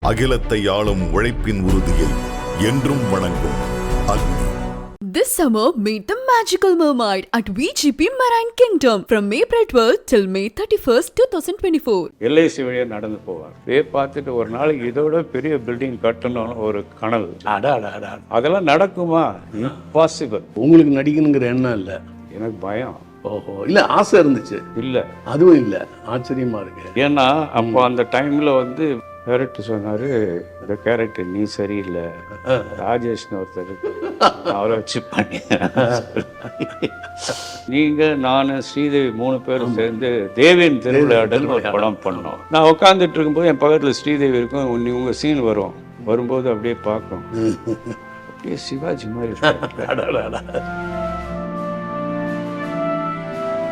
அகிலத்தை ஆளும் உழைப்பின் உறுதியை என்றும் வணங்கும் அக்னி. This summer, meet the magical mermaid at VGP Marine Kingdom from April 12th till May 31st, 2024. LIC வழியா நடந்து போவார். இதே பார்த்துட்டு ஒரு நாளைக்கு இதோட பெரிய பில்டிங் கட்டணும்னு ஒரு கனவு. அதெல்லாம் நடக்குமா? இம்பாசிபிள். உங்களுக்கு நடிக்கணுங்கிற எண்ணம் இல்லை? எனக்கு பயம். ஓஹோ, இல்லை ஆசை இருந்துச்சு? இல்லை, அதுவும் இல்லை. ஆச்சரியமா இருக்கு. ஏன்னா அப்போ அந்த டைம்ல வந்து கேரக்டர் சொன்னாரு, இந்த கேரக்டர் நீ சரியில்லை, ராஜேஷ்னு ஒருத்தர் அவரை வச்சு பண்ணி நீங்க நான் ஸ்ரீதேவி 3 பேரும் சேர்ந்து தேவியின் திருவிளையாடல் ஒரு படம் பண்ணோம். நான் உட்காந்துட்டு இருக்கும்போது என் பக்கத்துல ஸ்ரீதேவி இருக்கும். உங்க சீன் வரும்போது அப்படியே பார்க்கும், அப்படியே சிவாஜி மாதிரி.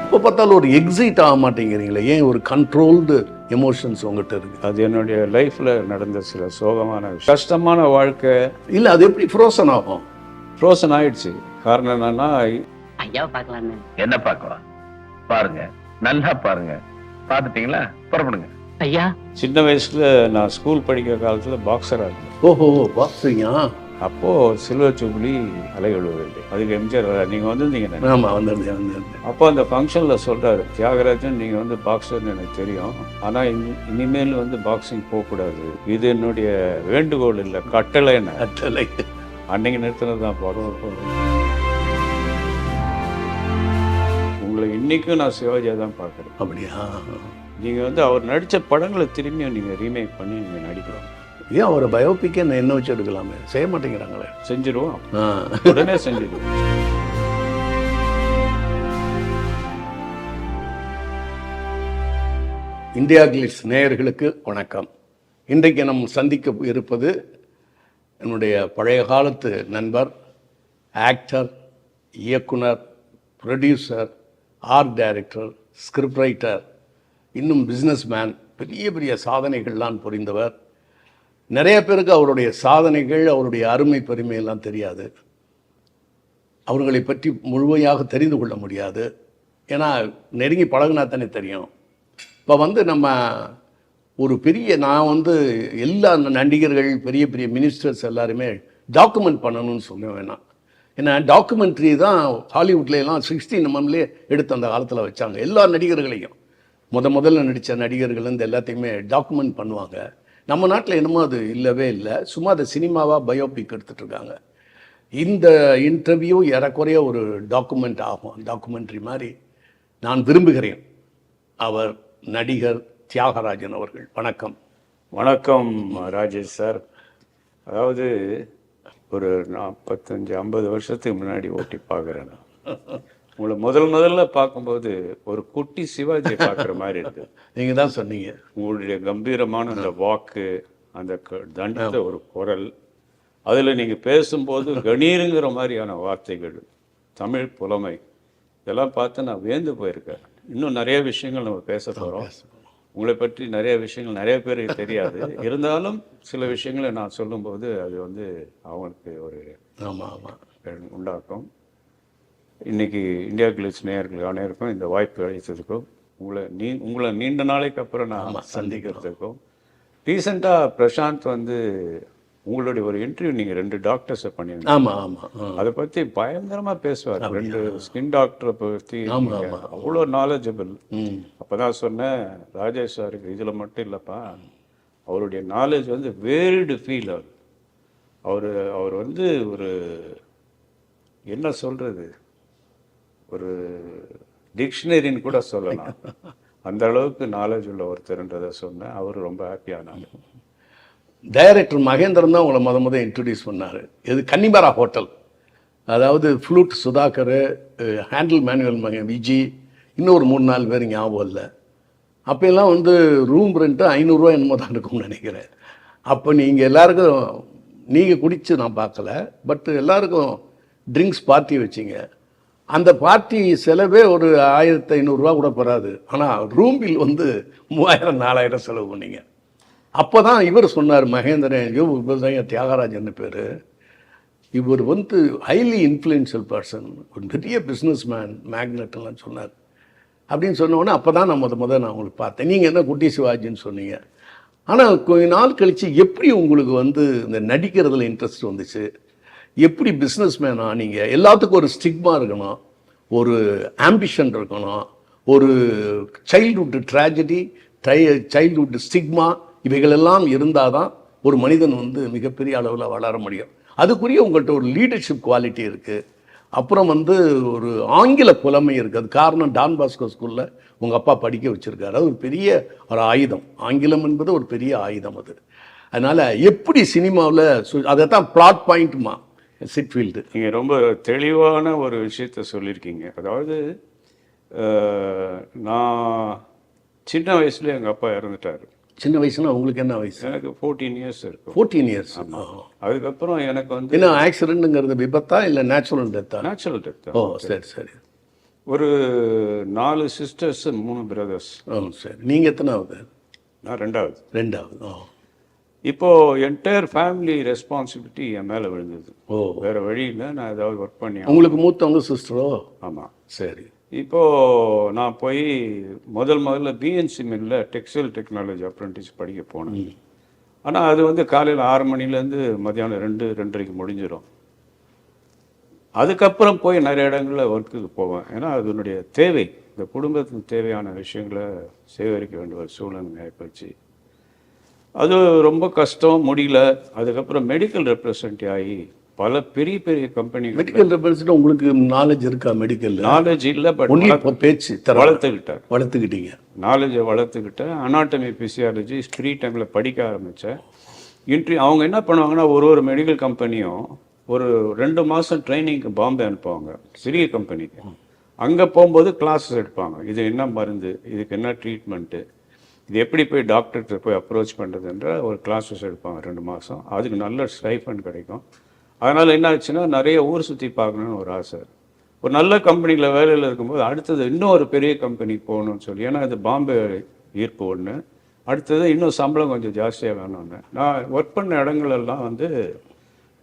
இப்போ பார்த்தாலும் ஒரு எக்ஸைட் ஆக மாட்டேங்கிறீங்களே, ஏன்? ஒரு கண்ட்ரோல்டு எமோஷன்ஸ் உங்ககிட்ட இருக்கு. அது என்னுடைய லைஃப்ல நடந்த சில சோகமான கஷ்டமான வாழ்க்கை. இல்லை, அது எப்படி ஃப்ரோசன் ஆகும்? ஃப்ரோசன் ஆயிடுச்சு. காரணம் என்னன்னா, ஐயா பார்க்கலான்னு. என்ன பார்க்கலாம்? பாருங்க, நல்லா பாருங்க. பார்த்துட்டீங்களா? புறப்படுங்க. ஐயா, சின்ன வயசுல நான் ஸ்கூல் படிக்கிற காலத்துல பாக்ஸரா இருந்தேன். ஓஹோ, பாக்ஸிங்கா? அப்போ சில்வர் ஜூப்ளி அலைகளுவில்லை, அதுக்கு எம்ஜிஆர் நீங்க வந்திருந்தீங்க. ஆமா, வந்திருந்தேன். அப்போ அந்த ஃபங்க்ஷன்ல சொல்றாரு, தியாகராஜன் நீங்க வந்து பாக்ஸர்னு எனக்கு தெரியும், ஆனா இனிமேல் வந்து பாக்ஸிங் போகக்கூடாது, இது என்னுடைய வேண்டுகோள் இல்லை, கட்டளைன்னு. கட்டளை. அன்னைக்கு நிறுத்தினது தான் பாக்ஸர். உங்களை இன்னைக்கும் நான் சிவாஜியா தான் பார்க்குறேன். அப்படியா? நீங்க வந்து அவர் நடிச்ச படங்களை திரும்பியும் நீங்க ரீமேக் பண்ணி நீங்க நடிக்கிறோம். ஏன் அவரை பயோபிக்கே என்ன வச்சு எடுக்கலாமே? செய்ய மாட்டேங்கிறாங்களே. செஞ்சிருவோம், உடனே செஞ்சிருவோம். இந்தியா கிளிட்ஸ் நேயர்களுக்கு வணக்கம். இன்றைக்கு நம் சந்திக்க இருப்பது என்னுடைய பழைய காலத்து நண்பர், ஆக்டர், இயக்குனர், producer, art director, script writer, இன்னும் பிஸ்னஸ் மேன், பெரிய பெரிய சாதனைகள்லாம் புரிந்தவர். நிறைய பேருக்கு அவருடைய சாதனைகள், அவருடைய அருமை பெருமையெல்லாம் தெரியாது. அவர்களை பற்றி முழுமையாக தெரிந்து கொள்ள முடியாது. ஏன்னா நெருங்கி பழகுனா தானே தெரியும். இப்போ வந்து நம்ம ஒரு பெரிய, நான் வந்து எல்லா நடிகர்கள், பெரிய பெரிய மினிஸ்டர்ஸ் எல்லாருமே டாக்குமெண்ட் பண்ணணும்னு சொல்ல வேணாம். ஏன்னா டாக்குமெண்ட்ரி தான் ஹாலிவுட்லாம் 16mm எடுத்து அந்த காலத்தில் வச்சாங்க. எல்லா நடிகர்களையும் முதல்ல நடித்த நடிகர்கள் இந்த எல்லாத்தையுமே டாக்குமெண்ட் பண்ணுவாங்க. நம்ம நாட்டில் என்னமோ அது இல்லவே இல்லை. சும்மா அதை சினிமாவாக பயோபிக் எடுத்துகிட்ருக்காங்க. இந்த இன்டர்வியூ ஏறக்குறைய ஒரு டாக்குமெண்ட் ஆகும், டாக்குமெண்ட்ரி மாதிரி நான் விரும்புகிறேன். அவர் நடிகர் தியாகராஜன் அவர்கள். வணக்கம். வணக்கம் ராஜேஷ் சார். அதாவது ஒரு 45-50 வருஷத்துக்கு முன்னாடி ஓட்டி பார்க்குறேன். உங்களை முதல்ல பார்க்கும்போது ஒரு குட்டி சிவாஜியை பார்க்குற மாதிரி இருக்கு. நீங்கள் தான் சொன்னீங்க. உங்களுடைய கம்பீரமான அந்த வாக்கு, அந்த தண்டித்த ஒரு குரல், அதில் நீங்கள் பேசும்போது கணீருங்கிற மாதிரியான வார்த்தைகள், தமிழ் புலமை, இதெல்லாம் பார்த்து நான் வியந்து போயிருக்கேன். இன்னும் நிறைய விஷயங்கள் நம்ம பேச போகிறோம். உங்களை பற்றி நிறைய விஷயங்கள் நிறைய பேருக்கு தெரியாது. இருந்தாலும் சில விஷயங்களை நான் சொல்லும்போது அது வந்து அவங்களுக்கு ஒரு உண்டாக்கும். இன்னைக்கு இந்தியா கிளிட்ஸ் நேயர்கள் அனைவருக்கும் இந்த வாய்ப்பு அளித்ததுக்கும், உங்களை நீண்ட நாளைக்கு அப்புறம் நான் சந்திக்கிறதுக்கும். ரீசெண்டாக பிரசாந்த் வந்து உங்களுடைய ஒரு இன்டர்வியூ நீங்கள் 2 டாக்டர்ஸை பண்ணியிருந்தீங்க. ஆமாம். அதை பற்றி பயங்கரமாக பேசுவார். 2 ஸ்கின் டாக்டரை பற்றி அவ்வளோ நாலேஜபிள். அப்போ தான் சொன்னேன், ராஜேஷ் சாருக்கு இதில் மட்டும் இல்லைப்பா, அவருடைய நாலேஜ் வந்து வேர்ல்டு ஃபீல். அவர் வந்து ஒரு என்ன சொல்கிறது, ஒரு டிக்ஷனரின்னு கூட சொல்லலாம், அந்த அளவுக்கு நாலேஜ் உள்ள ஒருத்தர்ன்றதை சொன்னேன். அவர் ரொம்ப ஹாப்பியானாங்க. டைரக்டர் மகேந்திரன் தான் உங்களை முதல் இன்ட்ரடியூஸ் பண்ணார். இது கன்னிமரா ஹோட்டல், அதாவது flute Sudhakar, handle manual Viji, இன்னொரு 3-4 பேர் ஞாபகம் இல்லை. அப்போல்லாம் வந்து ரூம் ரெண்ட்டு 500 ரூபா என்னமோ தான் இருக்கும்னு நினைக்கிறேன். அப்போ நீங்கள் எல்லாருக்கும், நீங்கள் குடித்து நான் பார்க்கல, பட் எல்லாருக்கும் ட்ரிங்க்ஸ் பார்ட்டி வச்சிங்க. அந்த பார்ட்டி செலவே ஒரு 1500 ரூபா கூட பெறாது. ஆனால் ரூம் பில் வந்து 3000-4000 செலவு பண்ணிங்க. அப்போ தான் இவர் சொன்னார், மகேந்திரன், இவர் தான் தியாகராஜன் பேர், இவர் வந்து ஹைலி இன்ஃப்ளூயன்ஷியல் பர்சன், ஒரு பெரிய பிஸ்னஸ் மேன், மேக்னெட்லாம் சொன்னார். அப்படின்னு சொன்னோடனே அப்போ தான் நான் நான் உங்களுக்கு பார்த்தேன். நீங்கள் என்ன குட்டி சிவாஜின்னு சொன்னீங்க. ஆனால் கொஞ்ச நாள் கழித்து எப்படி உங்களுக்கு வந்து இந்த நடிக்கிறதுல இன்ட்ரெஸ்ட் வந்துச்சு, எப்படி பிஸ்னஸ் மேன் ஆனீங்க? எல்லாத்துக்கும் ஒரு ஸ்டிக்மா இருக்கணும், ஒரு ஆம்பிஷன் இருக்கணும், ஒரு சைல்ட்ஹுட் ட்ராஜடி, சைல்ட்ஹுட் ஸ்டிக்மா, இவைகளெல்லாம் இருந்தால் தான் ஒரு மனிதன் வந்து மிகப்பெரிய அளவில் வளர முடியும். அதுக்குரிய உங்கள்கிட்ட ஒரு லீடர்ஷிப் குவாலிட்டி இருக்குது. அப்புறம் வந்து ஒரு ஆங்கில புலமை இருக்குது. அது காரணம் டான் பாஸ்கோ ஸ்கூலில் உங்கள் அப்பா படிக்க வச்சுருக்காரு. அது ஒரு பெரிய ஒரு ஆயுதம். ஆங்கிலம் என்பது ஒரு பெரிய ஆயுதம் அது. அதனால் எப்படி சினிமாவில் அதை தான் பிளாட் பாயிண்ட்டுமா சிட்ஃபீல்டு. நீங்கள் ரொம்ப தெளிவான ஒரு விஷயத்த சொல்லியிருக்கீங்க. அதாவது நான் சின்ன வயசுல எங்கள் அப்பா இறந்துட்டார். சின்ன வயசுனா உங்களுக்கு என்ன வயசு? எனக்கு 14 இயர்ஸ் இருக்கும். 14 இயர்ஸ். அதுக்கப்புறம் எனக்கு வந்து என்ன ஆக்சிடென்ட்ங்கிறது விபத்தா இல்லை நேச்சுரல் டெத்தா? Natural death. ஓ சரி சரி. ஒரு 4 சிஸ்டர்ஸ் 3 பிரதர்ஸ். ஓ சரி. நீங்கள் எத்தனாவது? நான் ரெண்டாவது. ஓ. இப்போ என்டையர் ஃபேமிலி ரெஸ்பான்சிபிலிட்டி என் மேலே விழுந்தது. ஓ. வேற வழி இல்லை, நான் ஏதாவது ஒர்க் பண்ணி. உங்களுக்கு மூத்தவங்க சிஸ்டரோ? ஆமாம். சரி. இப்போது நான் போய் முதல்ல பிஎன்சி மில்லில் டெக்ஸ்டைல் டெக்னாலஜி அப்ரெண்டிஸ் படிக்க போனேன். ஆனால் அது வந்து காலையில் 6 மணிலேருந்து மத்தியானம் 2-2:30 முடிஞ்சிடும். அதுக்கப்புறம் போய் நிறைய இடங்களில் ஒர்க்குக்கு போவேன். ஏன்னா அதனுடைய தேவை, இந்த குடும்பத்துக்கு தேவையான விஷயங்களை சேகரிக்க வேண்டிய ஒரு சூழ்நிலை ஆகிப்போச்சு. அது ரொம்ப கஷ்டம், முடியல. அதுக்கப்புறம் மெடிக்கல் ரெப்ரசன்டேட்டிவ் ஆகி பல பெரிய பெரிய கம்பெனி. மெடிக்கல் ரெப்ரசன்டேட்டிவ் உங்களுக்கு நாலேஜ் இருக்கா? மெடிக்கல் நாலேஜ் இல்லை, பட் பேச்சு வளர்த்துக்கிட்டீங்க. நாலேஜை வளர்த்துக்கிட்டேன். அனாட்டமி பிசியாலஜி ஃப்ரீ டைமில் படிக்க ஆரம்பித்தேன். அவங்க என்ன பண்ணுவாங்கன்னா, ஒரு மெடிக்கல் கம்பெனியும் ஒரு 2 மாதம் ட்ரைனிங்க்கு பாம்பே அனுப்புவாங்க, பெரிய கம்பெனிக்கு. அங்கே போகும்போது கிளாஸஸ் எடுப்பாங்க. இது என்ன மருந்து, இதுக்கு என்ன ட்ரீட்மெண்ட்டு, இது எப்படி போய் டாக்டர்கிட்ட போய் அப்ரோச் பண்ணுறதுன்ற ஒரு கிளாஸஸ் எடுப்பாங்க 2 மாதம். அதுக்கு நல்ல ஸ்டைஃபண்ட் கிடைக்கும். அதனால் என்ன ஆச்சுன்னா, நிறைய ஊர் சுற்றி பார்க்கணுன்னு ஒரு ஆசை. ஒரு நல்ல கம்பெனியில் வேலையில் இருக்கும்போது அடுத்தது இன்னும் ஒரு பெரிய கம்பெனிக்கு போகணும்னு சொல்லி, ஏன்னா இது பாம்பே ஈர்ப்பு ஒன்று, அடுத்தது இன்னும் சம்பளம் கொஞ்சம் ஜாஸ்தியாக வேணும்னு. நான் ஒர்க் பண்ண இடங்களெல்லாம் வந்து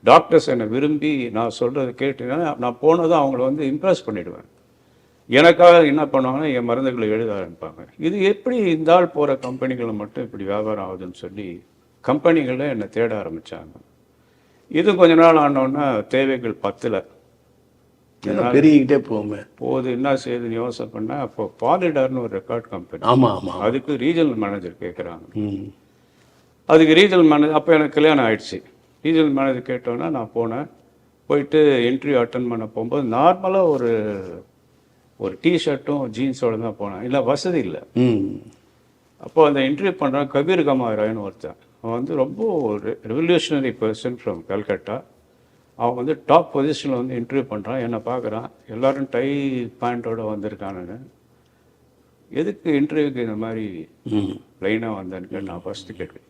டாக்டர்ஸ் என்னை விரும்பி நான் சொல்கிறது கேட்டீங்கன்னா, நான் போனதும் அவங்கள வந்து இம்ப்ரெஸ் பண்ணிவிடுவேன். எனக்காக என்ன பண்ணுவாங்கன்னா, என் மருந்துகளை எழுத ஆரம்பிப்பாங்க. இது எப்படி இந்த ஆள் போகிற கம்பெனிகளை மட்டும் இப்படி வியாபாரம் ஆகுதுன்னு சொல்லி கம்பெனிகளில் என்னை தேட ஆரம்பித்தாங்க. இது கொஞ்ச நாள் ஆனோன்னா தேவைகள் பத்தலை, பெருகிட்டே போகுது. என்ன செய்யுதுன்னு யோசனை பண்ணால், அப்போ பாலிடார்னு ஒரு ரெக்கார்ட் கம்பெனி. அதுக்கு ரீஜனல் மேனேஜர் கேட்குறாங்க. அதுக்கு ரீஜனல் மேனேஜர், அப்போ எனக்கு கல்யாணம் ஆயிடுச்சு. ரீஜனல் மேனேஜர் கேட்டோன்னா நான் போனேன். போயிட்டு இன்டர்வியூ அட்டன் பண்ண போகும்போது நார்மலாக ஒரு டிஷர்ட்டும் ஜீன்ஸோடு தான் போனேன். இல்லை, வசதி இல்லை. அப்போது அந்த இன்டர்வியூ பண்ணுறான் கபீர் கமாராயன்னு ஒருத்தன். அவன் வந்து ரொம்ப ஒரு ரெவல்யூஷனரி பர்சன் ஃப்ரம் கல்கட்டா. அவன் வந்து டாப் பொசிஷனில் வந்து இன்டர்வியூ பண்ணுறான். என்னை பார்க்குறான், எல்லோரும் டை பேண்ட்டோடு வந்திருக்கானுன்னு. எதுக்கு இன்டர்வியூக்கு இந்த மாதிரி ப்ளைனாக வந்தேன்னு கேட்டு நான் ஃபஸ்ட்டு கேட்குறேன்.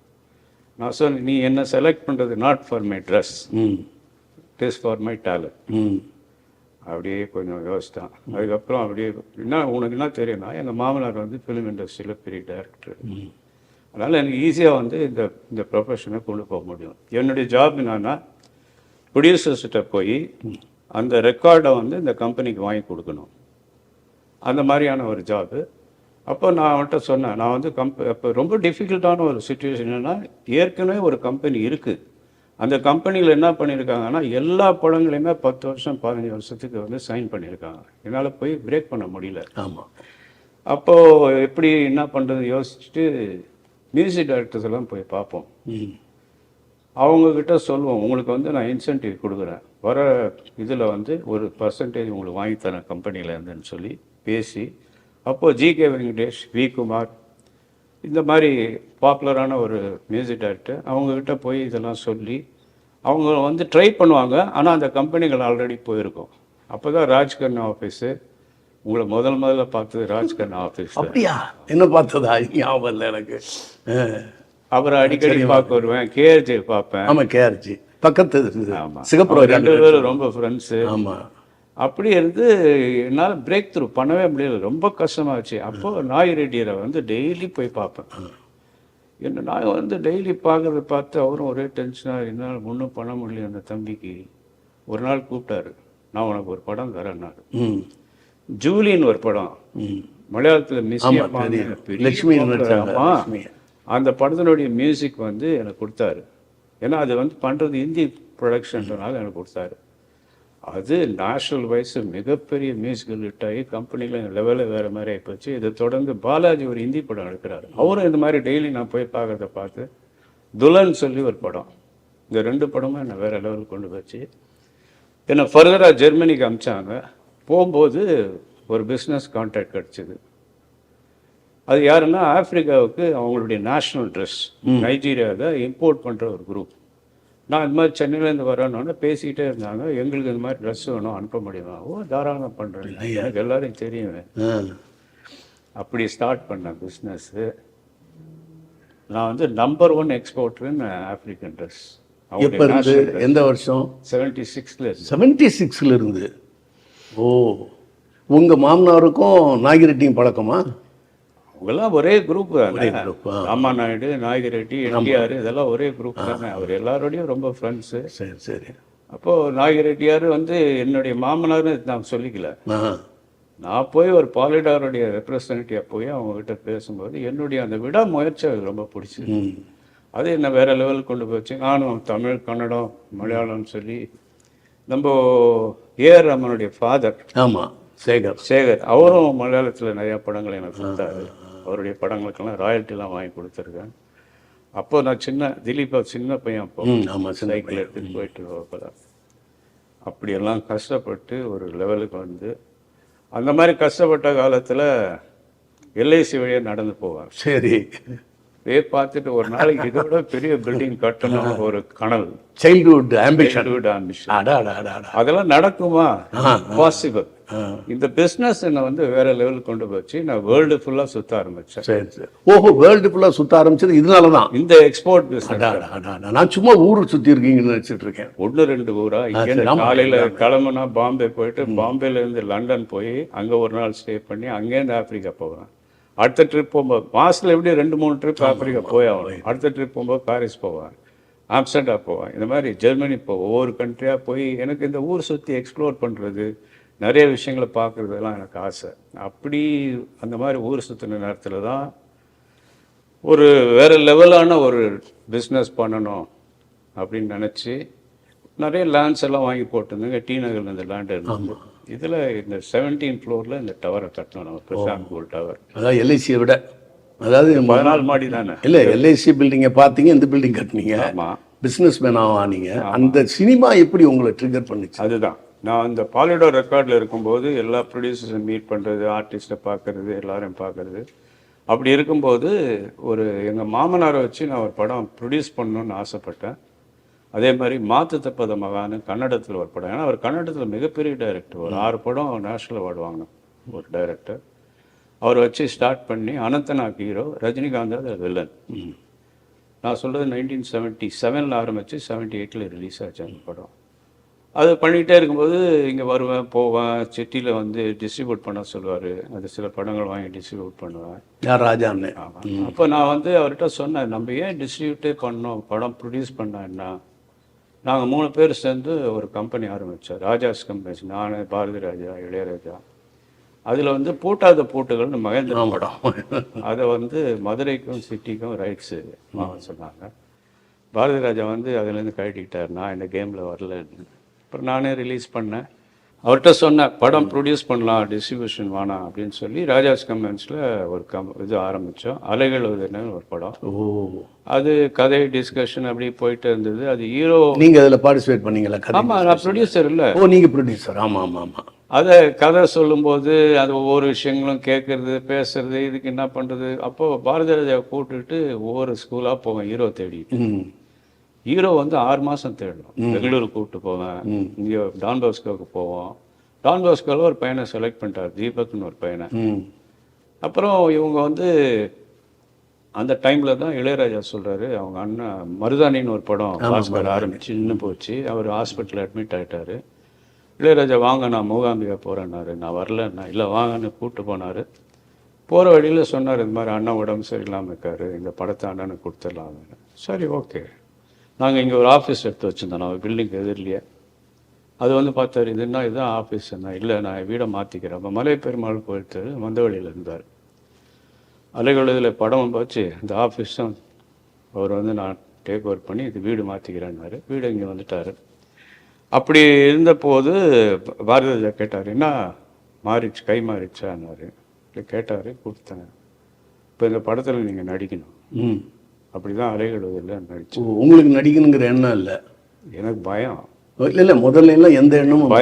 நான் சொன்னேன், நீ என்ன செலக்ட் பண்ணுறது not for my dress, it is for my talent. அப்படியே கொஞ்சம் யோசித்தான். அதுக்கப்புறம் அப்படியே உனக்கு என்ன தெரியும்னா, எங்கள் மாமனார் வந்து ஃபிலிம் இண்டஸ்ட்ரியில் பெரிய டைரக்டர். அதனால் எனக்கு ஈஸியாக வந்து இந்த ப்ரொஃபஷனை கொண்டு போக முடியும். என்னுடைய ஜாப் என்னன்னா, ப்ரொடியூசர்ஸ்கிட்ட போய் அந்த ரெக்கார்டை வந்து இந்த கம்பெனிக்கு வாங்கி கொடுக்கணும். அந்த மாதிரியான ஒரு ஜாபு. அப்போ நான் அவன்கிட்ட சொன்னேன், நான் வந்து அப்போ ரொம்ப டிஃபிகல்ட்டான ஒரு சுச்சுவேஷன் என்னென்னா, ஏற்கனவே ஒரு கம்பெனி இருக்குது. அந்த கம்பெனியில் என்ன பண்ணியிருக்காங்கன்னா, எல்லா படங்களையுமே 10 வருஷம் 15 வருஷத்துக்கு வந்து சைன் பண்ணியிருக்காங்க. என்னால் போய் பிரேக் பண்ண முடியல. ஆமாம். அப்போது எப்படி என்ன பண்ணுறது யோசிச்சுட்டு மியூசிக் டைரக்டர்ஸ் எல்லாம் போய் பார்ப்போம். அவங்கக்கிட்ட சொல்லுவோம், உங்களுக்கு வந்து நான் இன்சென்டிவ் கொடுக்குறேன், வர இதில் வந்து ஒரு பர்சன்டேஜ் உங்களுக்கு வாங்கித்தரேன் கம்பெனியிலேருந்துன்னு சொல்லி பேசி, அப்போது ஜிகே வெங்கடேஷ், வி குமார், இந்த மாதிரி பாப்புலரான ஒரு மியூசிக் டைரக்டர், அவங்கக்கிட்ட போய் இதெல்லாம் சொல்லி அவங்க வந்து ட்ரை பண்ணுவாங்க. ஆனால் அந்த கம்பெனிகள் ஆல்ரெடி போயிருக்கும். அப்போ தான் ராஜ்கண்ணா ஆஃபீஸு, உங்களை முதல்ல பார்த்தது ராஜ்கண்ணா ஆஃபீஸ். அப்படியா? என்ன பார்த்ததா? ஞாபகம் இல்லை எனக்கு. அவரை அடிக்கடி பார்க்க வருவேன். கேஆர்ஜி பார்ப்பேன். ஆமாம், கேஆர்ஜி பக்கத்து. ஆமாம், சிகப்பு. 2 பேரும் ரொம்ப ஃப்ரெண்ட்ஸு. ஆமாம். அப்படி இருந்து என்னால் பிரேக் த்ரூ பண்ணவே முடியல, ரொம்ப கஷ்டமாச்சு. அப்போது நாய் ரெட்டியரை வந்து டெய்லி போய் பார்ப்பேன். என்ன நாய் வந்து டெய்லி பார்க்குறத பார்த்து அவரும் ஒரே டென்ஷனாக, என்னால் ஒன்றும் பண்ண முடியல. அந்த தம்பிக்கு ஒரு நாள் கூப்பிட்டாரு, நான் உனக்கு ஒரு படம் தரேன்னாரு. ஜூலின்னு ஒரு படம், மலையாளத்தில் மிஸ் லட்சுமி. அந்த படத்தினுடைய மியூசிக் வந்து எனக்கு கொடுத்தாரு. ஏன்னா அது வந்து பண்ணுறது ஹிந்தி ப்ரொடக்ஷன்றனால எனக்கு கொடுத்தாரு. அது நேஷ்னல் வைஸ் மிகப்பெரிய மியூசிக்கல் ஹிட் ஆகி கம்பெனியில் லெவலில் வேறு மாதிரி ஆகிப்போச்சு. இதை தொடர்ந்து பாலாஜி ஒரு ஹிந்தி படம் எடுக்கிறாரு. அவரும் இந்த மாதிரி டெய்லி நான் போய் பார்க்கறத பார்த்து துலன் சொல்லி ஒரு படம், இந்த 2 படமும் என்னை வேறு லெவலுக்கு கொண்டு போச்சு. என்னை ஃபர்தராக ஜெர்மனிக்கு அனுப்பிச்சாங்க. போகும்போது ஒரு பிஸ்னஸ் கான்ட்ராக்ட் கிடச்சிது. அது யாருன்னா ஆப்பிரிக்காவுக்கு அவங்களுடைய நேஷ்னல் ட்ரெஸ் நைஜீரியாவில் இம்போர்ட் பண்ணுற ஒரு குரூப். நான் இந்த மாதிரி சென்னையிலேருந்து வரேன்னு பேசிக்கிட்டே இருந்தாங்க. எங்களுக்கு இந்த மாதிரி ட்ரெஸ் வேணும், அனுப்ப முடியுமா? ஓ தாராளமாக பண்ணுறேன், எனக்கு எல்லாரையும் தெரியும். அப்படி ஸ்டார்ட் பண்ணேன் பிஸ்னஸ்ஸு. நான் வந்து நம்பர் 1 எக்ஸ்போர்ட்டர்னு ஆப்பிரிக்கன் ட்ரெஸ். எப்போ இருந்து எந்த வருஷம்? 76 76ல இருந்து. ஓ, உங்கள் மாமனாருக்கும் நாகிரெட்டியும் பழக்கமா? அவங்கெல்லாம் ஒரே குரூப் தானே. ராமா நாயுடு, நாயகிரெட்டி, என்டிஆர் இதெல்லாம் ஒரே குரூப் தானே. அவர் எல்லாரோடையும் ரொம்ப ஃப்ரெண்ட்ஸு. சரி சரி. அப்போது நாயகிரெட்டியார் வந்து என்னுடைய மாமனார்னு நான் சொல்லிக்கல. நான் போய் ஒரு பாலிடாருடைய ரெப்ரசன்டேட்டிவாக போய் அவங்ககிட்ட பேசும்போது என்னுடைய அந்த விடாமுயற்சி அது ரொம்ப பிடிச்சிது. அது என்ன வேறு லெவலுக்கு கொண்டு போச்சு. நானும் தமிழ், கன்னடம், மலையாளம்னு சொல்லி நம்ம ஏஆர் ரமனுடைய ஃபாதர், ஆமாம், சேகர், அவரும் மலையாளத்தில் நிறையா படங்கள் எனக்கு கொடுத்தாரு. அவருடைய படங்களுக்கெல்லாம் ராயல்ட்டிலாம் வாங்கி கொடுத்துருக்கேன். அப்போ நான் திலீப்பா சின்ன பையன் சைக்கிள் எடுத்துகிட்டு போயிட்டு போகிறேன். அப்படியெல்லாம் கஷ்டப்பட்டு ஒரு லெவலுக்கு வந்து அந்த மாதிரி கஷ்டப்பட்ட காலத்தில் எல்ஐசி வழியாக நடந்து போவார். சரி. பார்த்துட்டு ஒரு நாளைக்கு இதோட பெரிய பில்டிங் கட்டணும் ஒரு கனவு, சைல்ட்ஹுட் ஆம்பிஷன். அதெல்லாம் நடக்குமா? பாசிபிள். இந்த பிஸ்னஸ் என்னை வந்து வேற லெவலுக்கு கொண்டு போச்சு. நான் வேர்ல்டு ஃபுல்லாக சுற்ற ஆரம்பித்தேன். சரி சரி. ஓஹோ, வேர்ல்டு ஃபுல்லாக சுற்ற ஆரம்பிச்சது இதனால தான். இந்த எக்ஸ்போர்ட் பிஸ்னஸ். நான் சும்மா ஊர் சுற்றி இருக்கீங்கன்னு நினச்சிட்டு இருக்கேன். 1-2 ஊரா. இங்கே காலையில் கிளம்புனா பாம்பே போயிட்டு, பாம்பேலேருந்து லண்டன் போய் அங்கே ஒரு நாள் ஸ்டே பண்ணி அங்கேருந்து ஆப்பிரிக்கா போவேன். அடுத்த ட்ரிப் போகும்போது மாதத்தில் எப்படி 2-3 ட்ரிப் ஆப்பிரிக்கா போய் ஆகணும். அடுத்த ட்ரிப் போகும்போது பாரிஸ் போவேன், ஆம்ஸ்டர்டாம் போவேன், இந்த மாதிரி ஜெர்மனி போவேன். ஒவ்வொரு கண்ட்ரியாக போய் எனக்கு இந்த ஊர் சுற்றி எக்ஸ்ப்ளோர் பண்ணுறது, நிறைய விஷயங்களை பார்க்குறதெல்லாம் எனக்கு ஆசை. அப்படி அந்த மாதிரி ஊர் சுற்றின நேரத்தில் தான் ஒரு வேறு லெவலான ஒரு பிஸ்னஸ் பண்ணணும் அப்படின்னு நினச்சி நிறைய லேண்ட்ஸ் எல்லாம் வாங்கி போட்டிருந்தேங்க. டி நகரில் இந்த லேண்ட் இருந்தது. இதில் இந்த 17th ஃப்ளோரில் இந்த டவரை கட்டணும் நம்ம, பிரசாந்த் கோல்ட் டவர். அதாவது எல்ஐசியை விட, அதாவது 14 மாடி தானே. இல்லை, எல்ஐசி பில்டிங்கை பார்த்தீங்க, இந்த பில்டிங் கட்டினீங்க. ஆமாம், பிஸ்னஸ் மேனாக ஆனீங்க. அந்த சினிமா எப்படி உங்களை ட்ரிகர் பண்ணிச்சு? அதுதான் நான் இந்த பாலிடோர் ரெக்கார்டில் இருக்கும்போது எல்லா ப்ரொடியூசர்ஸும் மீட் பண்ணுறது, ஆர்டிஸ்ட்டை பார்க்குறது, எல்லாரையும் பார்க்குறது. அப்படி இருக்கும்போது ஒரு எங்கள் மாமனாரை வச்சு நான் ஒரு படம் ப்ரொடியூஸ் பண்ணணுன்னு ஆசைப்பட்டேன். அதே மாதிரி மாத்து தப்பத மகான்னு கன்னடத்தில் ஒரு படம். ஏன்னா அவர் கன்னடத்தில் மிகப்பெரிய டைரக்டர், ஒரு 6 படம் நேஷ்னல் அவார்டு வாங்கினோம் ஒரு டைரக்டர். அவர் வச்சு ஸ்டார்ட் பண்ணி அனந்தநாக் ஹீரோ, ரஜினிகாந்த் அது வில்லன். நான் சொல்கிறது 1977 ஆரம்பித்து 78 ரிலீஸ் ஆச்சு அந்த படம். அது பண்ணிகிட்டே இருக்கும்போது இங்கே வருவேன், போவேன், சிட்டியில் வந்து டிஸ்ட்ரிபியூட் பண்ண சொல்லுவார். அது சில படங்கள் வாங்கி டிஸ்ட்ரிபியூட் பண்ணுவேன். யார்? ராஜான்னு. ஆமாம். அப்போ நான் வந்து அவர்கிட்ட சொன்னேன், நம்ம ஏன் டிஸ்ட்ரிபியூட்டே பண்ணோம், படம் ப்ரொடியூஸ் பண்ணேன்னா. நாங்கள் 3 பேர் சேர்ந்து ஒரு கம்பெனி ஆரம்பித்தோம், ராஜாஸ் கம்பெனிஸ். நான், பாரதி ராஜா, இளையராஜா. அதில் வந்து பூட்டாத பூட்டுகள்னு மகேந்திர படம். அதை வந்து மதுரைக்கும் சிட்டிக்கும் ரைட்ஸு வாங்க சொன்னாங்க. பாரதி ராஜா வந்து அதுலேருந்து கழட்டிக்கிட்டார், நான் இந்த கேமில் வரலன்னு. அப்புறம் நானே ரிலீஸ் பண்ணேன். அவர்கிட்ட சொன்னேன், படம் ப்ரொடியூஸ் பண்ணலாம், டிஸ்ட்ரிபியூஷன் வேணாம் அப்படின்னு சொல்லி ராஜாஸ் கம்பெனிஸில் ஒரு இது ஆரம்பித்தோம். அலைகள் ஒரு படம். அது கதை டிஸ்கஷன் அப்படி போயிட்டு இருந்தது. அது ஹீரோ. நீங்கள் அதில் பார்ட்டிசிபேட் பண்ணீங்களா? ஆமாம், நான் ப்ரொடியூசர் இல்லை. ஓ, நீங்கள் ப்ரொடியூசர். ஆமாம் ஆமாம் ஆமாம். அதை கதை சொல்லும்போது அது ஒவ்வொரு விஷயங்களும் கேட்குறது, பேசுறது, இதுக்கு என்ன பண்ணுறது. அப்போது பாரதி ராஜாவை கூப்பிட்டுட்டு ஒவ்வொரு ஸ்கூலாக போவேன் ஹீரோ தேடிட்டு. ஹீரோ வந்து 6 மாதம் தேடணும். பெங்களூருக்கு கூப்பிட்டு போவேன், இங்கே டான் பாஸ்கோவுக்கு போவோம். டான் பாஸ்கோவில் ஒரு பையனை செலக்ட் பண்ணிட்டார், தீபக்னு ஒரு பையனை. அப்புறம் இவங்க வந்து அந்த டைமில் தான் இளையராஜா சொல்கிறாரு, அவங்க அண்ணன் மருதானின்னு ஒரு படம் பாஸ்கர் ஆரம்பிச்சு நின்று போச்சு. அவர் ஹாஸ்பிட்டலில் அட்மிட் ஆகிட்டார். இளையராஜா வாங்க, நான் மூகாம்பிகா போகிறேன்னாரு. நான் வரலன்னா, இல்லை வாங்கன்னு கூப்பிட்டு போனார். போகிற வழியில் சொன்னார், இந்த மாதிரி அண்ணன் உடம்பு சரியில்லாமல் இருக்கார், இந்த படத்தை அண்ணனுக்கு கொடுத்துடலாம். சரி, ஓகே. நாங்கள் இங்கே ஒரு ஆஃபீஸ் எடுத்து வச்சுருந்தோம், நான் பில்டிங் எதிரிலேயே. அது வந்து பார்த்தாரு, இதுதான் ஆஃபீஸ். என்ன இல்லை, நான் வீடை மாற்றிக்கிறேன். அப்போ மலை பெருமாள் கோயில் தெரு மந்தவழியில் இருந்தார். அலைகழுதில் படம் வச்சு இந்த ஆஃபீஸும் அவர் வந்து நான் டேக் ஓவர் பண்ணி இது வீடு மாற்றிக்கிறேன்னாரு. வீடு இங்கே வந்துட்டார். அப்படி இருந்தபோது பாரதிராஜா கேட்டார், என்ன மாறிச்சு, கை மாறிச்சான்னாரு. இல்லை கேட்டார், கொடுத்தேன். இப்போ இந்த படத்தில் நீங்கள் நடிக்கணும். அப்படி தான் அலைகழுதில் நடிச்சு. உங்களுக்கு நடிக்கணுங்கிற எண்ணம் இல்லை? எனக்கு பயம். இல்லை முதல்ல எல்லாம் எந்த எண்ணமும்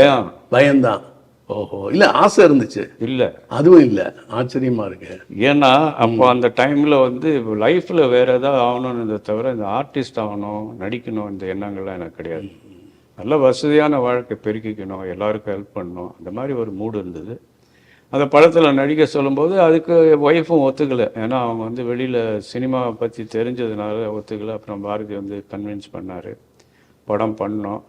பயம்தான். ஓஹோ, இல்லை ஆசை இருந்துச்சு? இல்லை, அதுவும் இல்லை. ஆச்சரியமா இருக்கு. ஏன்னா அப்போ அந்த டைமில் வந்து லைஃப்பில் வேறு ஏதாவது ஆகணும்னு தவிர இந்த ஆர்டிஸ்ட் ஆகணும், நடிக்கணும், இந்த எண்ணங்கள்லாம் எனக்கு கிடையாது. நல்ல வசதியான வாழ்க்கை பெருக்கிக்கணும், எல்லாருக்கும் ஹெல்ப் பண்ணணும், அந்த மாதிரி ஒரு மூடு இருந்தது. அந்த படத்தில் நடிக்க சொல்லும்போது அதுக்கு ஒய்ஃபும் ஒத்துக்கலை. ஏன்னா அவங்க வந்து வெளியில் சினிமாவை பற்றி தெரிஞ்சதுனால ஒத்துக்கலை. அப்புறம் பாரதி வந்து கன்வின்ஸ் பண்ணார், படம் பண்ணோம்.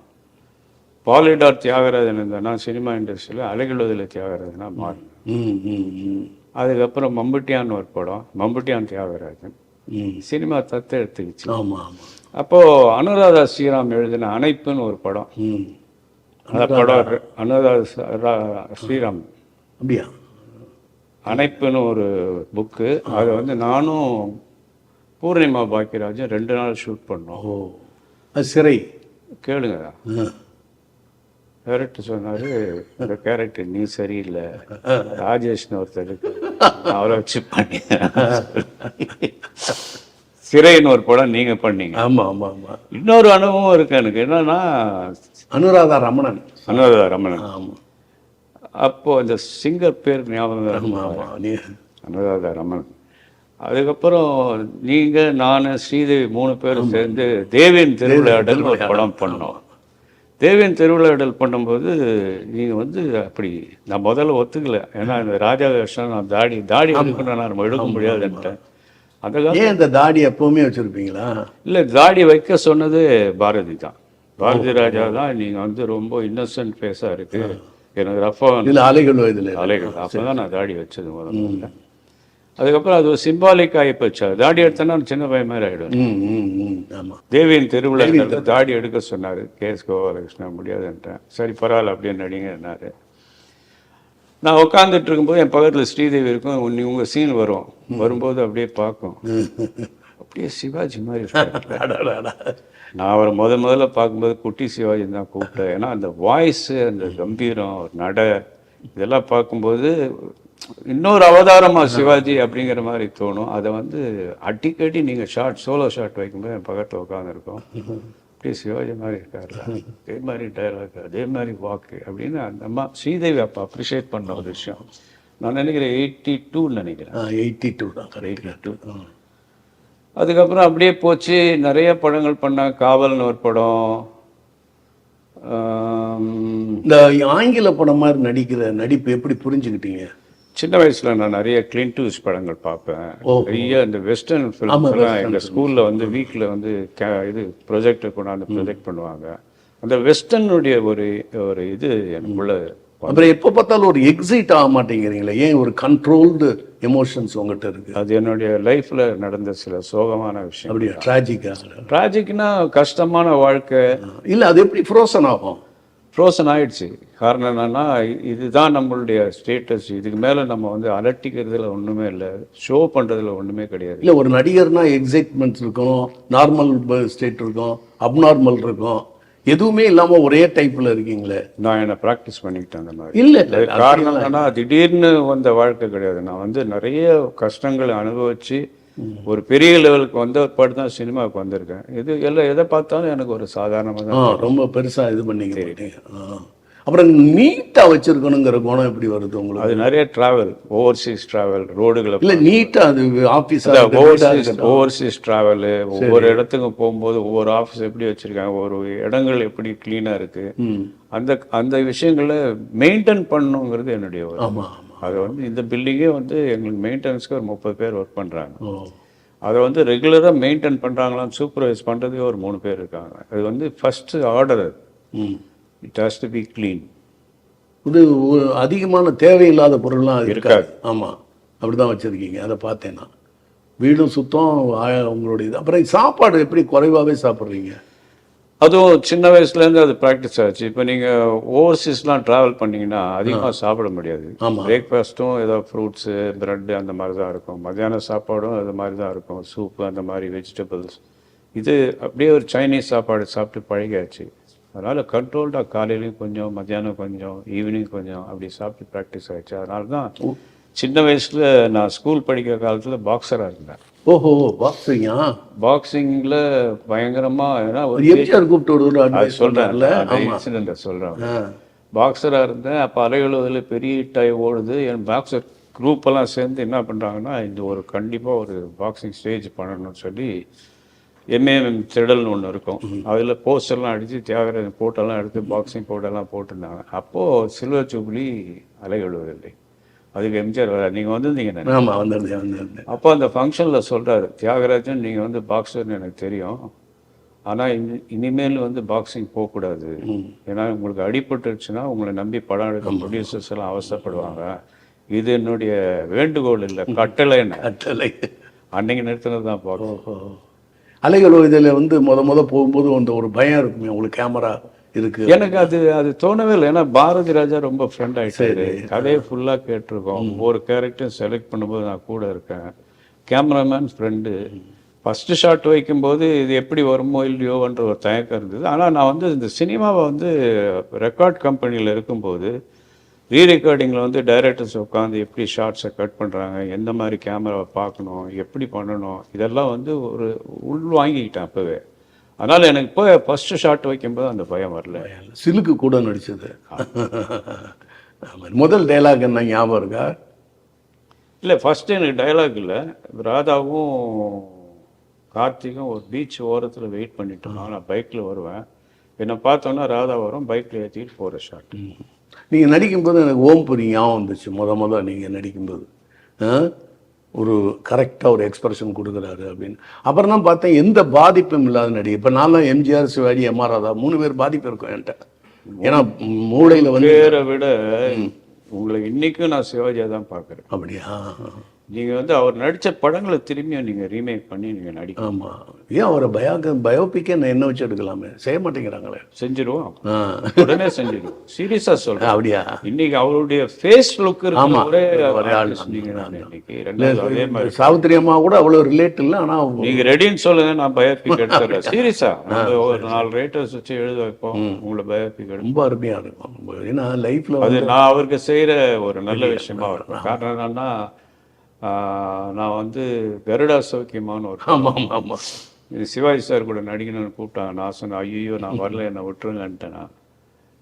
பாலிடார் தியாகராஜன் இருந்தேன்னா சினிமா இண்டஸ்ட்ரியில் அலைகழுதில் தியாகராஜனா மாறினேன். அதுக்கப்புறம் மம்புட்டியான்னு ஒரு படம், மம்புட்டியான் தியாகராஜன் சினிமா தத்தை எடுத்துக்கிச்சு. அப்போது அனுராதா ஸ்ரீராம் எழுதின அணைப்புன்னு ஒரு படம். அந்த படம் அனுராதா ஸ்ரீராம் அப்படியா அணைப்புன்னு ஒரு புக்கு. அதை வந்து நானும் பூர்ணிமா பாக்கியராஜன் 2 நாள் ஷூட் பண்ணோம். சிறை கேளுங்க. கேரக்டர் சொன்னார், இந்த கேரக்டர் நீ சரியில்லை, ராஜேஷ்னு ஒருத்தர் இருக்கு, அவரை வச்சு பண்ணி. சிறைன்னு ஒரு படம் நீங்கள் பண்ணீங்க. ஆமாம் ஆமாம் ஆமாம். இன்னொரு அனுபவம் இருக்கு எனக்கு. என்னன்னா அனுராதா ரமணன். அனுராதா ரமணன். ஆமாம். அப்போது இந்த சிங்கர் பேர் ஞாபகம். அனுராதா ரமணன். அதுக்கப்புறம் நீங்கள், நான், ஸ்ரீதேவி 3 பேரும் சேர்ந்து தேவியின் திருவிளையாடல் ஒரு படம் பண்ணோம். தேவியின் திருவிளையாடல் பண்ணும்போது நீங்கள் வந்து அப்படி நான் முதல்ல ஒத்துக்கலை. ஏன்னா இந்த ராஜா கிருஷ்ணன் நான் தாடி எடுக்கணும், நம்ம எடுக்க முடியாதுன்ட்டேன். அந்த காலம் இந்த தாடி எப்பவுமே வச்சுருப்பீங்களா? இல்லை, தாடி வைக்க சொன்னது பாரதி தான். பாரதி ராஜா தான், நீங்கள் வந்து ரொம்ப இன்னசென்ட் ஃபேஸாக இருக்குது, எனக்கு ரஃபாக இல்லை அலைகள் அலைகள், அப்போ தான் நான் தாடி வச்சது முதல்ல. அதுக்கப்புறம் அது ஒரு சிம்பாலிக் ஆகி போச்சு. தாடி எடுத்தேன்னா சின்ன பையன் மாதிரி ஆகிடும். தேவியின் திருவிழா தாடி எடுக்க சொன்னார். கேஎஸ் கோபாலகிருஷ்ணன் முடியாதுன்ட்டேன். சரி பரவாயில்ல அப்படியே நடிங்கன்னாரு. நான் உட்காந்துட்டு இருக்கும்போது என் பக்கத்தில் ஸ்ரீதேவி இருக்கும். உங்கள் சீன் வரும்போது அப்படியே பார்க்கும், அப்படியே சிவாஜி மாதிரி இருக்காரு. நான் அவரை முதல்ல பார்க்கும்போது குட்டி சிவாஜி தான் கூப்பிட்டேன். ஏன்னா அந்த வாய்ஸு, அந்த கம்பீரம், நடை, இதெல்லாம் பார்க்கும்போது இன்னொரு அவதாரமாக சிவாஜி அப்படிங்கிற மாதிரி தோணும். அதை வந்து அடிக்கடி நீங்கள் சோலோ ஷாட் வைக்கும்போது என் பக்கத்தில் உட்காந்துருக்கோம். அப்படியே சிவாஜி மாதிரி இருக்காரு, அதே மாதிரி டைலாக், அதே மாதிரி வாக்கு அப்படின்னு அந்த அம்மா ஸ்ரீதேவி அப்போ அப்ரிஷியேட் பண்ண ஒரு விஷயம். நான் நினைக்கிறேன் 82 நினைக்கிறேன். 82 தான். 82. அதுக்கப்புறம் அப்படியே போச்சு. நிறைய படங்கள் பண்ணேன். காவல்னு ஒரு படம். இந்த ஆங்கில படம் மாதிரி நடிப்பு எப்படி புரிஞ்சுக்கிட்டீங்க? சின்ன வயசில் நான் நிறைய கிளின்ட் ஈஸ்ட்வுட் படங்கள் பார்ப்பேன். நிறைய இந்த வெஸ்டர்ன் ஃபிலிம்ஸ்லாம் எங்கள் ஸ்கூலில் வந்து வீக்கில் வந்து இது ப்ரொஜெக்டர் கொண்டாந்து ப்ரொஜெக்ட் பண்ணுவாங்க. அந்த வெஸ்டர்னுடைய ஒரு இது எனக்குள்ள. அப்புறம் எப்போ பார்த்தாலும் ஒரு எக்ஸைட் ஆக மாட்டேங்கிறீங்களே, ஏன்? ஒரு கண்ட்ரோல்டு எமோஷன்ஸ் உங்கள்கிட்ட இருக்குது. அது என்னுடைய லைஃப்பில் நடந்த சில சோகமான விஷயம். அப்படியா? ட்ராஜிக்னா கஷ்டமான வாழ்க்கை. இல்லை, அது எப்படி ஃப்ரோசன் ஆகும்? ஃப்ரோசன் ஆகிடுச்சு. காரணம் என்னென்னா, இதுதான் நம்மளுடைய ஸ்டேட்டஸ். இதுக்கு மேலே நம்ம வந்து அலட்டிக்கிறதுல ஒன்றுமே இல்லை, ஷோ பண்ணுறதுல ஒன்றுமே கிடையாது. இல்லை, ஒரு நடிகர்னா எக்ஸைட்மெண்ட்ஸ் இருக்கணும், நார்மல் ஸ்டேட் இருக்கும், அப்நார்மல் இருக்கும், எதுவுமே இல்லாமல் ஒரே டைப்பில் இருக்கீங்களே. நான் என்னை ப்ராக்டிஸ் பண்ணிக்கிட்டேன் அந்த மாதிரி. இல்லை, காரணம் என்னன்னா, திடீர்னு வந்த வாழ்க்கை கிடையாது. நான் வந்து நிறைய கஷ்டங்களை அனுபவிச்சு ஒரு பெரிய லெவலுக்கு வந்த பாட்டு தான் சினிமாவுக்கு வந்திருக்கேன். இது எல்லாம் எதை பார்த்தாலும் எனக்கு ஒரு சாதாரணமாக தான், ரொம்ப பெருசாக இது பண்ணிக்கிறீங்க. அப்புறம் நீட்டாக வச்சிருக்கணுங்கிற குணம் எப்படி வருது உங்களுக்கு? அது நிறைய ட்ராவல், ஓவர்சீஸ் ட்ராவல், ரோடுகளை இல்லை நீட்டாக அது ஆஃபீஸ் ஓவர்சீஸ் ட்ராவலு, ஒவ்வொரு இடத்துக்கும் போகும்போது ஒவ்வொரு ஆஃபீஸ் எப்படி வச்சுருக்காங்க, ஒரு இடங்கள் எப்படி க்ளீனாக இருக்குது, அந்த விஷயங்களை மெயின்டைன் பண்ணணுங்கிறது என்னுடைய ஒரு. அதை வந்து இந்த பில்டிங்கே வந்து எங்களுக்கு மெயின்டெனன்ஸ்க்கு ஒரு 30 பேர் ஒர்க் பண்ணுறாங்க. அதை வந்து ரெகுலராக மெயின்டைன் பண்ணுறாங்களான்னு சூப்பர்வைஸ் பண்ணுறதுக்கே ஒரு 3 பேர் இருக்காங்க. அது வந்து first order. It has to be clean. இது அதிகமான தேவையில்லாத பொருள்லாம் இருக்காது. ஆமாம், அப்படி தான் வச்சுருக்கீங்க. அதை பார்த்தேன்னா வீடும் சுத்தம் உங்களுடைய இது. அப்புறம் சாப்பாடு எப்படி குறைவாகவே சாப்பிட்றீங்க? அதுவும் சின்ன வயசுலேருந்து அது ப்ராக்டிஸ் ஆச்சு. இப்போ நீங்கள் ஓவர்சீஸ்லாம் ட்ராவல் பண்ணிங்கன்னா அதிகமாக சாப்பிட முடியாது. பிரேக்ஃபாஸ்ட்டும் ஏதோ ஃப்ரூட்ஸு ப்ரெட்டு அந்த மாதிரி தான் இருக்கும். மத்தியான சாப்பாடும் அது மாதிரி தான் இருக்கும். சூப்பு அந்த மாதிரி வெஜிடபிள்ஸ். இது அப்படியே ஒரு சைனீஸ் சாப்பாடு சாப்பிட்டு பழகியாச்சு. அதனால் கண்ட்ரோல்டாக காலையிலையும் கொஞ்சம், மத்தியானம் கொஞ்சம், ஈவினிங் கொஞ்சம் அப்படி சாப்பிட்டு ப்ராக்டிஸ் ஆகிடுச்சு. அதனால தான் சின்ன வயசில் நான் ஸ்கூல் படிக்கிற காலத்தில் பாக்ஸராக இருந்தேன். ஓஹோ, பாக்ஸிங்கா? பாக்ஸிங்கில் பயங்கரமாக ஏன்னா எம்ஜிஆர் கூப்பிட்டு சொல்கிறேன் சொல்கிறேன். பாக்ஸராக இருந்தேன். அப்போ அலைகளுவதில் பெரிய ஹிட்டாகி ஓடுது. என் பாக்ஸர் குரூப்பெல்லாம் சேர்ந்து என்ன பண்ணுறாங்கன்னா, இந்த ஒரு கண்டிப்பாக ஒரு பாக்ஸிங் ஸ்டேஜ் பண்ணணும்னு சொல்லி எம்ஏஎம் திடல்னு ஒன்று இருக்கும். அதில் போஸ்டர்லாம் அடித்து தியாகராஜன் போட்டெல்லாம் எடுத்து பாக்ஸிங் போட்டெல்லாம் போட்டிருந்தாங்க. அப்போது சில்வர் ஜூப்ளி அலைகளுவதில்லை. அதுக்கு எம்ஜிஆர் நீங்கள் வந்திருந்தீங்க. அப்போ அந்த ஃபங்க்ஷனில் சொல்கிறாரு, தியாகராஜன் நீங்கள் வந்து பாக்ஸர்னு எனக்கு தெரியும், ஆனால் இனிமேல் வந்து பாக்ஸிங் போகக்கூடாது. ஏன்னா உங்களுக்கு அடிபட்டுருச்சுன்னா உங்களை நம்பி படம் எடுக்க ப்ரொடியூசர்ஸ் எல்லாம் அவசரப்படுவாங்க. இது என்னுடைய வேண்டுகோள் இல்லை, கட்டளைன்னு. அன்னைக்கு நிறுத்தினது தான் பார்க்கணும். அலைகளோ இதில் வந்து முத போகும்போது அந்த ஒரு பயம் இருக்குமே உங்களுக்கு, கேமரா இருக்கு? எனக்கு அது தோணவே இல்லை. ஏன்னா பாரதி ராஜா ரொம்ப ஃப்ரெண்ட் ஆகிட்டாரு. கதையை ஃபுல்லாக கேட்டிருக்கோம். ஒவ்வொரு கேரக்டரும் செலக்ட் பண்ணும்போது நான் கூட இருக்கேன். Cameraman friend. ஃபஸ்ட்டு ஷாட் வைக்கும்போது இது எப்படி வருமோ இல்லையோன்ற ஒரு தயக்கம் இருந்தது. ஆனால் நான் வந்து இந்த சினிமாவை வந்து ரெக்கார்ட் கம்பெனியில் இருக்கும்போது ரீரெக்கார்டிங்கில் வந்து டைரக்டர்ஸ் உட்காந்து எப்படி ஷார்ட்ஸை கட் பண்ணுறாங்க, எந்த மாதிரி கேமராவை பார்க்கணும், எப்படி பண்ணணும், இதெல்லாம் வந்து ஒரு உள் வாங்கிக்கிட்டேன் அப்போவே. அதனால் எனக்கு இப்போ ஃபஸ்ட்டு ஷாட் வைக்கும்போது அந்த பயம் வரல. சிலுக்கு கூட நடிச்சது முதல் டைலாக் என்ன ஞாபகம் இருக்கா? இல்லை, ஃபஸ்ட்டு எனக்கு டைலாக் இல்லை. ராதாவும் கார்த்திக்கும் ஒரு பீச் ஓரத்தில் வெயிட் பண்ணிட்டோம். நான் பைக்கில் வருவேன். என்னை பார்த்தோன்னா ராதா வரும், பைக்கில் ஏற்றிட்டு போகிற ஷாட். நீங்கள் நடிக்கும்போது எனக்கு ஓம்புரி ஞாபகம் வந்துச்சு. முத நீங்கள் நடிக்கும்போது ஒரு கரெக்டாக ஒரு எக்ஸ்பிரஷன் கொடுக்குறாரு அப்படின்னு. அப்புறம் தான் பார்த்தேன் எந்த பாதிப்பும் இல்லாத நடிகை. இப்போ நான்லாம் எம்ஜிஆர், சிவாஜி, எம்ஆர் ராதா 3 பேர் பாதிப்பு இருக்கும் என்கிட்ட. ஏன்னா மூளையில் வந்து பேரை விட உங்களை இன்னைக்கும் நான் சிவாஜியை தான் பார்க்குறேன். அப்படியா? நீங்கள் வந்து அவர் நடித்த படங்களை திரும்பியும் நீங்கள் ரீமேக் பண்ணி நீங்கள் நடிக்க. ஆமாம். ஏன் அவரை பயோபிக்கே என்ன வச்சு எடுக்கலாமே, செய்ய மாட்டேங்கிறாங்களே. செஞ்சிருவோம், உடனே செஞ்சிருவோம். சீரியஸாக சொல்கிறேன். அப்படியா? இன்னைக்கு அவருடைய ஃபேஸ் லுக் இருக்கு. ஒரே ஆள் இன்னைக்கு. அதே மாதிரி சாவித்திரி அம்மா கூட அவ்வளோ ரிலேட் இல்லை. ஆனால் நீங்கள் ரெடின்னு சொல்லுங்க, நான் பயோபிக் எடுத்துறேன். சீரியஸாக ஒரு 4 ரைட்டர்ஸ் வச்சு எழுத வைப்போம். உங்களை பயோபிக் ரொம்ப அருமையாக இருக்கும். ஏன்னா லைஃப்பில் அது நான் அவருக்கு செய்கிற ஒரு நல்ல விஷயமா இருக்கும். காரணம் என்னன்னா, நான் வந்து கருடா சௌக்கியமானு ஒரு இது சிவாஜி சார் கூட நடிக்கணும்னு கூப்பிட்டாங்க. நான் சொன்னேன், ஐயோ நான் வரல, என்னை விட்டுருங்கன்ட்டேன்.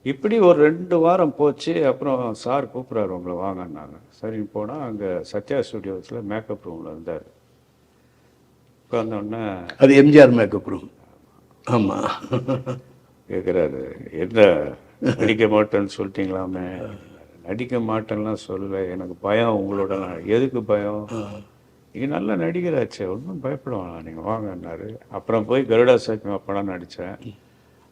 இப்படி ஒரு 2 வாரம் போச்சு. அப்புறம் சார் கூப்பிட்றாரு, உங்களை வாங்கன்னாங்க. சரின்னு போனால் அங்கே சத்யா ஸ்டுடியோஸில் மேக்கப் ரூமில் இருந்தார். உட்கார்ந்தோடனே அது எம்ஜிஆர் மேக்கப் ரூம். ஆமாம். கேட்குறாரு, என்ன நடிக்க மாட்டேன்னு சொல்லிட்டீங்களாமே? நடிக்க மாட்டேன்லாம் சொல்லலை, எனக்கு பயம் உங்களோட. எதுக்கு பயம்? நீங்கள் நல்லா நடிகராச்சே, ஒன்றும் பயப்பட வேணாம், நீங்கள் வாங்கன்னாரு. அப்புறம் போய் கருடா சௌக்கியமா படம் நடித்தேன்.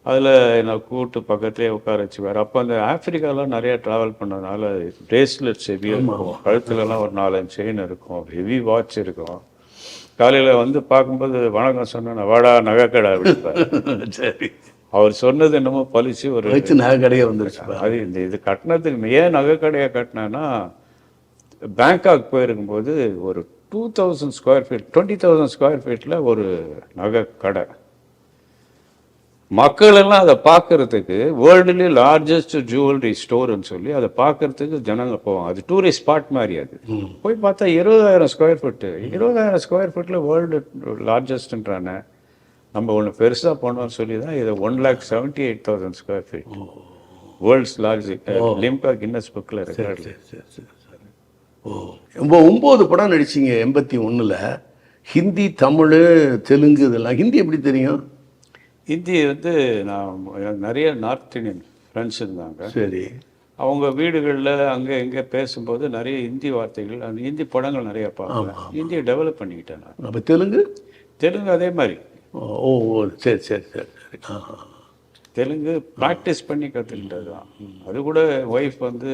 அதில் என்னை கூப்பிட்டு பக்கத்துலேயே உட்கார வச்சு வேறு. அப்போ அந்த ஆஃப்ரிக்காலாம் நிறையா ட்ராவல் பண்ணதுனால பிரேஸ்லெட்ஸ் ஹெவியாக இருக்கும். கழுத்துலலாம் ஒரு 4-5 செயின் இருக்கும், ஹெவி வாட்ச் இருக்கும். காலையில் வந்து பார்க்கும்போது வணக்கம் சொன்னேன், வாடா நகைக்கடை அப்படின்பார். சரி, அவர் சொன்னது என்னமோ பழிச்சு ஒரு நகை கடையை வந்துருச்சு. அது இது கட்டினதுக்கு ஏன் நகை கடையை கட்டினேன்னா, பேங்காக் போயிருக்கும்போது ஒரு 2000 ஸ்கொயர் ஃபீட் 20,000 ஸ்கொயர் ஃபீட்டில் ஒரு நகை கடை. மக்கள் எல்லாம் அதை பார்க்கறதுக்கு வேர்ல்டுலேயே லார்ஜஸ்ட் ஜுவல்லரி ஸ்டோர்னு சொல்லி அதை பார்க்கறதுக்கு ஜனங்க போவாங்க. அது டூரிஸ்ட் ஸ்பாட் மாதிரி. அது போய் பார்த்தா 20,000 ஸ்கொயர் ஃபீட்டு. 20,000 ஸ்கொயர் ஃபீட்டில் வேர்ல்டு லார்ஜஸ்ட்ன்றானே. நம்ம ஒன்று பெருசாக போனோம்னு சொல்லி தான் இதை 1,78,000 square feet world's large Limca Guinness புக்கில் ரெக்கார்டு. ஓ, 9 படம் நடிச்சிங்க 81ல். ஹிந்தி, தமிழ், தெலுங்கு இதெல்லாம். ஹிந்தி எப்படி தெரியும்? ஹிந்தி வந்து நான் நிறைய நார்த் இந்தியன் ஃப்ரெண்ட்ஸ் இருந்தாங்க. சரி. அவங்க வீடுகளில் அங்கே இங்கே பேசும்போது நிறைய ஹிந்தி வார்த்தைகள், அந்த ஹிந்தி படங்கள் நிறைய பார்ப்பேன். ஹிந்தியை டெவலப் பண்ணிக்கிட்டேன் நான். அப்போ தெலுங்கு அதே மாதிரி. ஓ சரி சரி சரி சரி. தெலுங்கு ப்ராக்டிஸ் பண்ணி கற்றுக்கிட்டது தான். அது கூட ஒய்ஃப் வந்து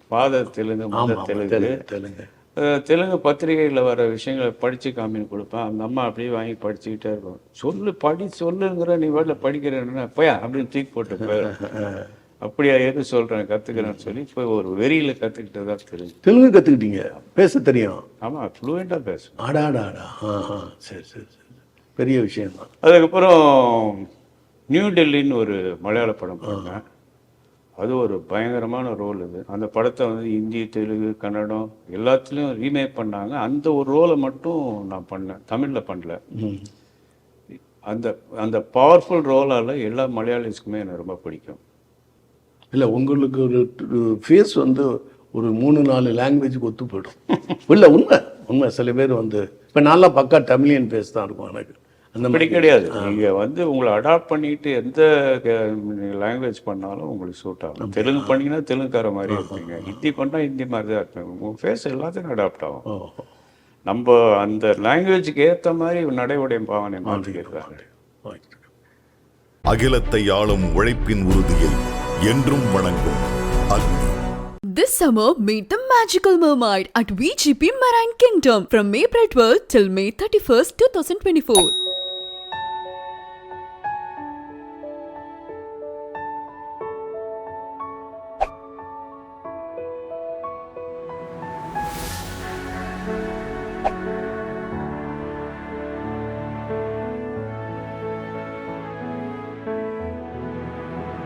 ஃபாதர் தெலுங்கு, மதர் தெலுங்கு. தெலுங்கு பத்திரிகையில் வர விஷயங்களை படித்து காமின்னு கொடுப்பேன். அந்த அம்மா அப்படியே வாங்கி படிச்சுக்கிட்டே இருக்கும். சொல்லுங்கிற நீ வீட்டில் படிக்கிறேன்னா போயா அப்படின்னு தூக்கி போட்டு போயிடும். அப்படியா எது சொல்கிறேன் கற்றுக்கிறேன்னு சொல்லி இப்போ ஒரு வெறியில் கற்றுக்கிட்டு தான் தெரியும். தெலுங்கு கற்றுக்கிட்டீங்க, பேச தெரியும்? ஆமாம், ஃப்ளூயண்ட்டாக பேசும். ஆடாடாடா. சரி சரி சரி, பெரிய விஷயம்தான். அதுக்கப்புறம் நியூ டெல்லின்னு ஒரு மலையாள படம் பண்ணேன். அது ஒரு பயங்கரமான ரோல். இது அந்த படத்தை வந்து ஹிந்தி, தெலுங்கு, கன்னடம் எல்லாத்துலேயும் ரீமேக் பண்ணாங்க. அந்த ஒரு ரோலை மட்டும் நான் பண்ணேன், தமிழில் பண்ணல. அந்த அந்த பவர்ஃபுல் ரோலால் எல்லா மலையாளிஸ்க்குமே எனக்கு ரொம்ப பிடிக்கும். இல்லை, உங்களுக்கு ஒரு ஃபேஸ் வந்து ஒரு 3-4 லாங்குவேஜுக்கு ஒத்து போய்டும். இல்லை, உண்மை சில பேர் வந்து இப்போ நான்லாம் பக்கா தமிழியன் ஃபேஸ் தான் இருக்கும் எனக்கு. அந்த அப்படி கிடையாது. நீங்கள் வந்து உங்களை அடாப்ட் பண்ணிட்டு எந்த லாங்குவேஜ் பண்ணாலும் உங்களுக்கு சூட் ஆகும். தெலுங்கு பண்ணிங்கன்னா தெலுங்குக்கார மாதிரி இருப்பீங்க, ஹிந்தி பண்ணால் ஹிந்தி மாதிரி தான் இருப்பீங்க. உங்கள் ஃபேஸ் எல்லாத்துக்கும் அடாப்ட் ஆகும். நம்ம அந்த லாங்குவேஜுக்கு ஏற்ற மாதிரி நடைமுறை பாவனை மாற்றிக்கிறாங்க. அகிலத்தை ஆளும் உழைப்பின் உறுதியை என்றும் வணங்கும் அக்னி. This summer, meet the magical mermaid at VGP Marine Kingdom from April 12 till May 31st, 2024.